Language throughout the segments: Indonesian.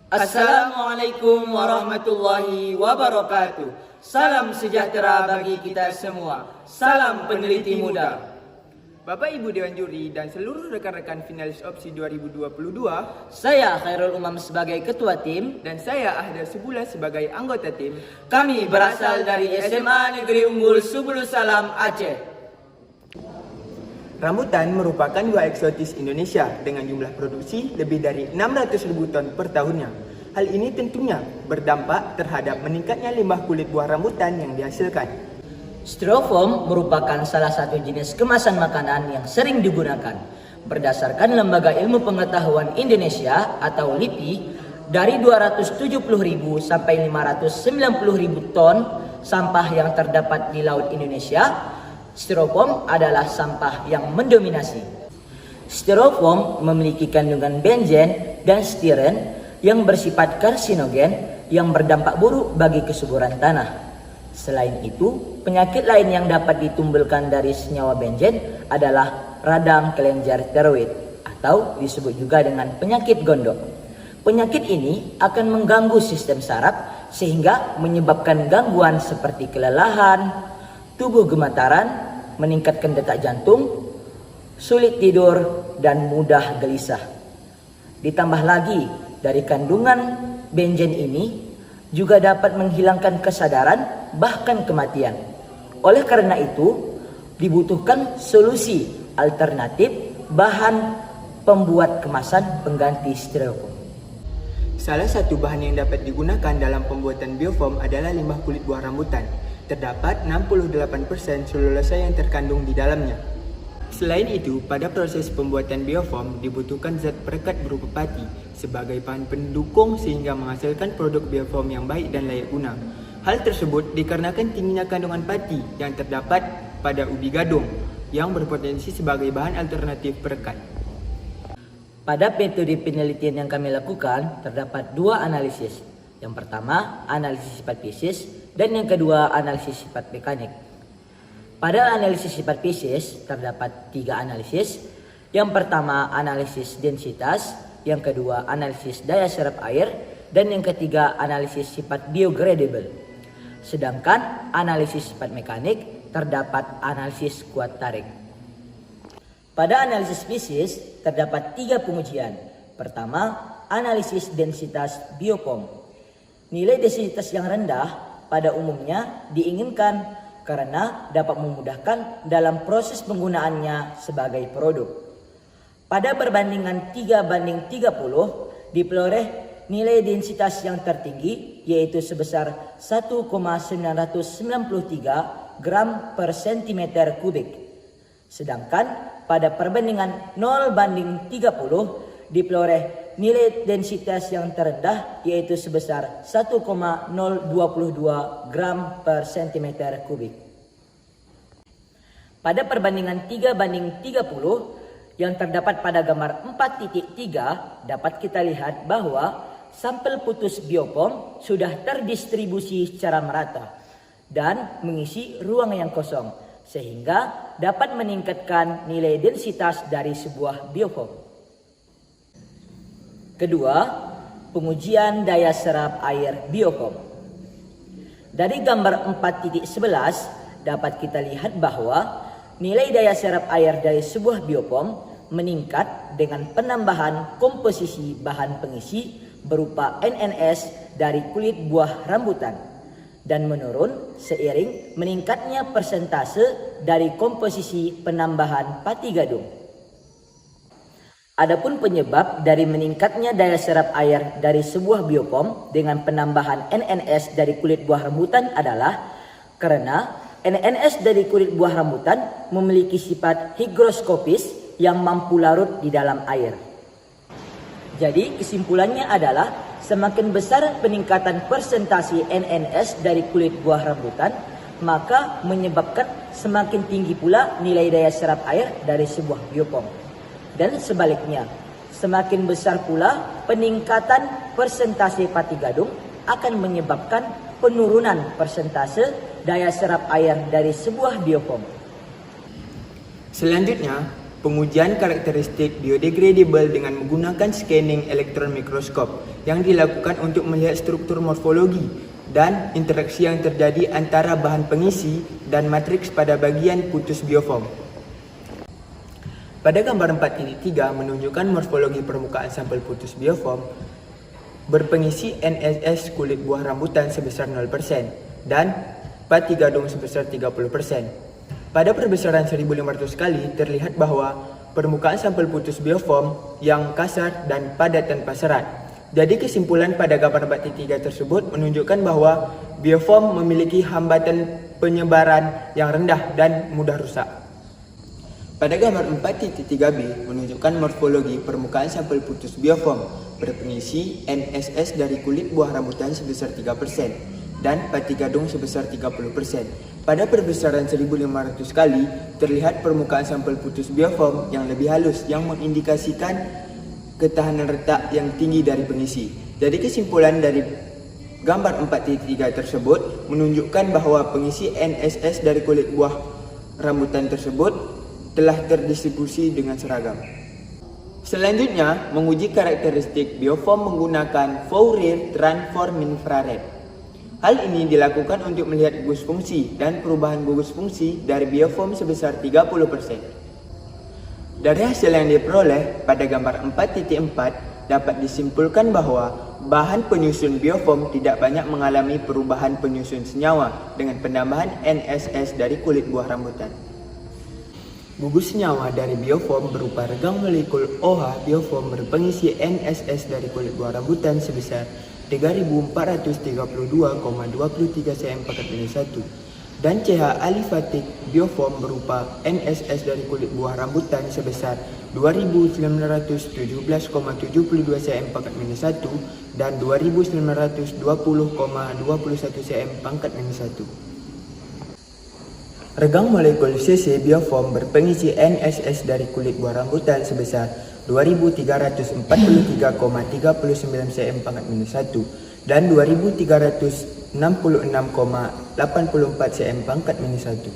Assalamualaikum warahmatullahi wabarakatuh. Salam sejahtera bagi kita semua. Salam peneliti muda. Bapak Ibu Dewan Juri dan seluruh rekan-rekan finalis opsi 2022, Saya Khairul Umam sebagai ketua tim. dan saya Ahda Subula sebagai anggota tim. Kami berasal dari SMA Negeri Unggul Subulu Salam Aceh. Rambutan merupakan buah eksotis Indonesia dengan jumlah produksi lebih dari 600.000 ton per tahunnya. Hal ini tentunya berdampak terhadap meningkatnya limbah kulit buah rambutan yang dihasilkan. Styrofoam merupakan salah satu jenis kemasan makanan yang sering digunakan. Berdasarkan Lembaga Ilmu Pengetahuan Indonesia atau LIPI, dari 270.000 sampai 590.000 ton sampah yang terdapat di laut Indonesia, styrofoam adalah sampah yang mendominasi. Styrofoam memiliki kandungan benzen dan stiren yang bersifat karsinogen yang berdampak buruk bagi kesuburan tanah. Selain itu, penyakit lain yang dapat ditimbulkan dari senyawa benzen adalah radang kelenjar tiroid atau disebut juga dengan penyakit gondok. Penyakit ini akan mengganggu sistem saraf sehingga menyebabkan gangguan seperti kelelahan, tubuh gemetaran, meningkatkan detak jantung, sulit tidur, dan mudah gelisah. Ditambah lagi, dari kandungan benzen ini juga dapat menghilangkan kesadaran bahkan kematian. Oleh karena itu, dibutuhkan solusi alternatif bahan pembuat kemasan pengganti styrofoam. Salah satu bahan yang dapat digunakan dalam pembuatan biofoam adalah limbah kulit buah rambutan. Terdapat 68% selulosa yang terkandung di dalamnya. Selain itu, pada proses pembuatan biofoam dibutuhkan zat perekat berupa pati sebagai bahan pendukung sehingga menghasilkan produk biofoam yang baik dan layak guna. Hal tersebut dikarenakan tingginya kandungan pati yang terdapat pada ubi gadung yang berpotensi sebagai bahan alternatif perekat. Pada metode penelitian yang kami lakukan, terdapat dua analisis. Yang pertama, analisis sifat fisik, dan yang kedua, analisis sifat mekanik. Pada analisis sifat fisik, terdapat tiga analisis. Yang pertama, analisis densitas. Yang kedua, analisis daya serap air. Dan yang ketiga, analisis sifat biodegradable. Sedangkan analisis sifat mekanik, terdapat analisis kuat tarik. Pada analisis fisik, terdapat tiga pengujian. Pertama, analisis densitas biofoam. Nilai densitas yang rendah pada umumnya diinginkan karena dapat memudahkan dalam proses penggunaannya sebagai produk. Pada perbandingan 3:30 diperoleh nilai densitas yang tertinggi yaitu sebesar 1,993 gram per cm kubik. Sedangkan pada perbandingan 0:30 diperoleh nilai densitas yang terendah yaitu sebesar 1,022 gram per cm kubik. Pada perbandingan 3:30 yang terdapat pada gambar 4.3 dapat kita lihat bahwa sampel putus biofoam sudah terdistribusi secara merata dan mengisi ruang yang kosong sehingga dapat meningkatkan nilai densitas dari sebuah biofoam. Kedua, pengujian daya serap air biofoam. Dari gambar 4.11 dapat kita lihat bahwa nilai daya serap air dari sebuah biofoam meningkat dengan penambahan komposisi bahan pengisi berupa NNS dari kulit buah rambutan dan menurun seiring meningkatnya persentase dari komposisi penambahan pati gadung. Adapun penyebab dari meningkatnya daya serap air dari sebuah biofoam dengan penambahan NNS dari kulit buah rambutan adalah karena NNS dari kulit buah rambutan memiliki sifat higroskopis yang mampu larut di dalam air. Jadi kesimpulannya adalah semakin besar peningkatan persentase NNS dari kulit buah rambutan, maka menyebabkan semakin tinggi pula nilai daya serap air dari sebuah biofoam. Dan sebaliknya, semakin besar pula peningkatan persentase pati gadung akan menyebabkan penurunan persentase daya serap air dari sebuah biofoam. Selanjutnya, Pengujian karakteristik biodegradable dengan menggunakan scanning elektron mikroskop yang dilakukan untuk melihat struktur morfologi dan interaksi yang terjadi antara bahan pengisi dan matriks pada bagian putus bioform. Pada gambar 4.3 menunjukkan morfologi permukaan sampel putus bioform berpengisi NSS kulit buah rambutan sebesar 0% dan pati gadung sebesar 30%. Pada perbesaran 1500 kali terlihat bahwa permukaan sampel putus bioform yang kasar dan padat tanpa serat. Jadi kesimpulan pada gambar 4.3 tersebut menunjukkan bahwa bioform memiliki hambatan penyebaran yang rendah dan mudah rusak. Pada gambar 4.3b menunjukkan morfologi permukaan sampel putus bioform berpengisi NSS dari kulit buah rambutan sebesar 3% dan pati gadung sebesar 30%. Pada perbesaran 1500 kali terlihat permukaan sampel putus bioform yang lebih halus yang mengindikasikan ketahanan retak yang tinggi dari pengisi. Jadi kesimpulan dari gambar 4.3 tersebut menunjukkan bahwa pengisi NSS dari kulit buah rambutan tersebut telah terdistribusi dengan seragam. Selanjutnya, menguji karakteristik bioform menggunakan Fourier transform infrared. Hal ini dilakukan untuk melihat gugus fungsi dan perubahan gugus fungsi dari bioform sebesar 30%. Dari hasil yang diperoleh pada gambar 4.4 dapat disimpulkan bahwa bahan penyusun bioform tidak banyak mengalami perubahan penyusun senyawa dengan penambahan NSS dari kulit buah rambutan. Gugus senyawa dari bioform berupa regang molekul OH bioform berpengisi NSS dari kulit buah rambutan sebesar 3432,23 cm/1 dan CH alifatik bioform berupa NSS dari kulit buah rambutan sebesar 2917,72 cm/1 dan 2920,21 cm/1. Regang molekul CC bioform berpengisi NSS dari kulit buah rambutan sebesar 2343,39 cm/1 dan 2366,84 cm/1.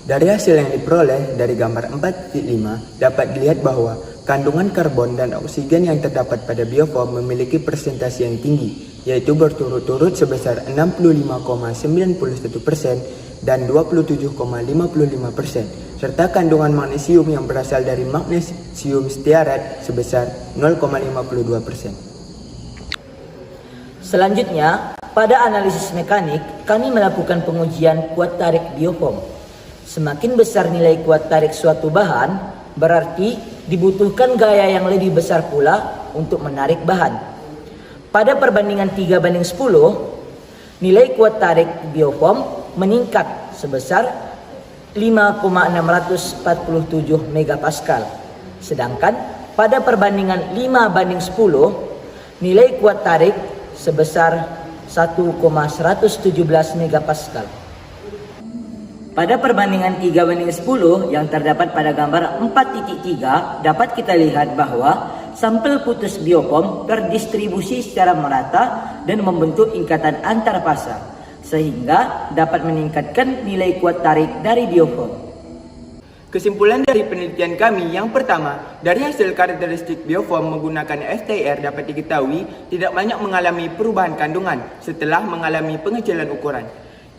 Dari hasil yang diperoleh dari gambar 4.5 dapat dilihat bahwa kandungan karbon dan oksigen yang terdapat pada bioform memiliki persentase yang tinggi, yaitu berturut-turut sebesar 65,91% dan 27,55%, serta kandungan magnesium yang berasal dari magnesium stearat sebesar 0,52%. Selanjutnya, pada analisis mekanik, kami melakukan pengujian kuat tarik bioform. Semakin besar nilai kuat tarik suatu bahan, berarti dibutuhkan gaya yang lebih besar pula untuk menarik bahan. Pada perbandingan 3:10, nilai kuat tarik bioform meningkat sebesar 5,647 megapascal. Sedangkan pada perbandingan 5:10, nilai kuat tarik sebesar 1,117 megapascal. Pada perbandingan 3:10 yang terdapat pada gambar 4.3 dapat kita lihat bahwa sampel putus bioform terdistribusi secara merata dan membentuk ikatan antar fasa, sehingga dapat meningkatkan nilai kuat tarik dari bioform. Kesimpulan dari penelitian kami yang pertama, dari hasil karakteristik bioform menggunakan FTIR dapat diketahui tidak banyak mengalami perubahan kandungan setelah mengalami pengecilan ukuran.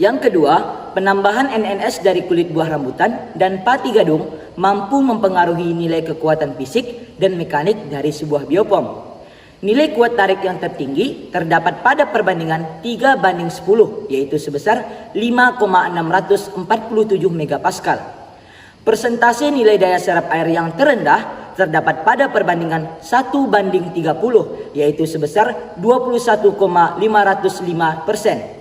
Yang kedua, penambahan NNS dari kulit buah rambutan dan pati gadung mampu mempengaruhi nilai kekuatan fisik dan mekanik dari sebuah bioform. Nilai kuat tarik yang tertinggi terdapat pada perbandingan 3:10, yaitu sebesar 5,647 megapascal. Persentase nilai daya serap air yang terendah terdapat pada perbandingan 1:30, yaitu sebesar 21,505%.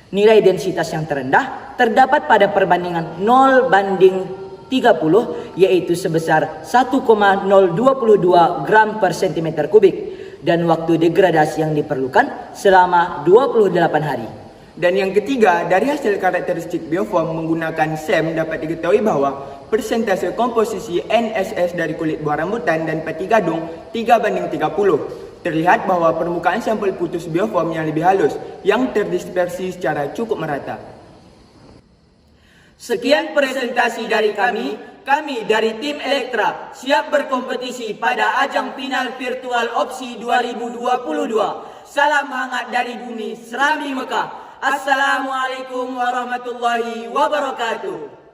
Nilai densitas yang terendah terdapat pada perbandingan 0:30, yaitu sebesar 1,022 gram per cm kubik. Dan waktu degradasi yang diperlukan selama 28 hari. Dan yang ketiga, dari hasil karakteristik bioform menggunakan SEM dapat diketahui bahwa persentase komposisi NSS dari kulit buah rambutan dan pati gadung 3:30. Terlihat bahwa permukaan sampel putus bioform yang lebih halus yang terdispersi secara cukup merata. Sekian presentasi dari kami. Kami dari tim Elektra siap berkompetisi pada ajang final virtual Opsi 2022. Salam hangat dari bumi Serambi Mekah. Assalamualaikum warahmatullahi wabarakatuh.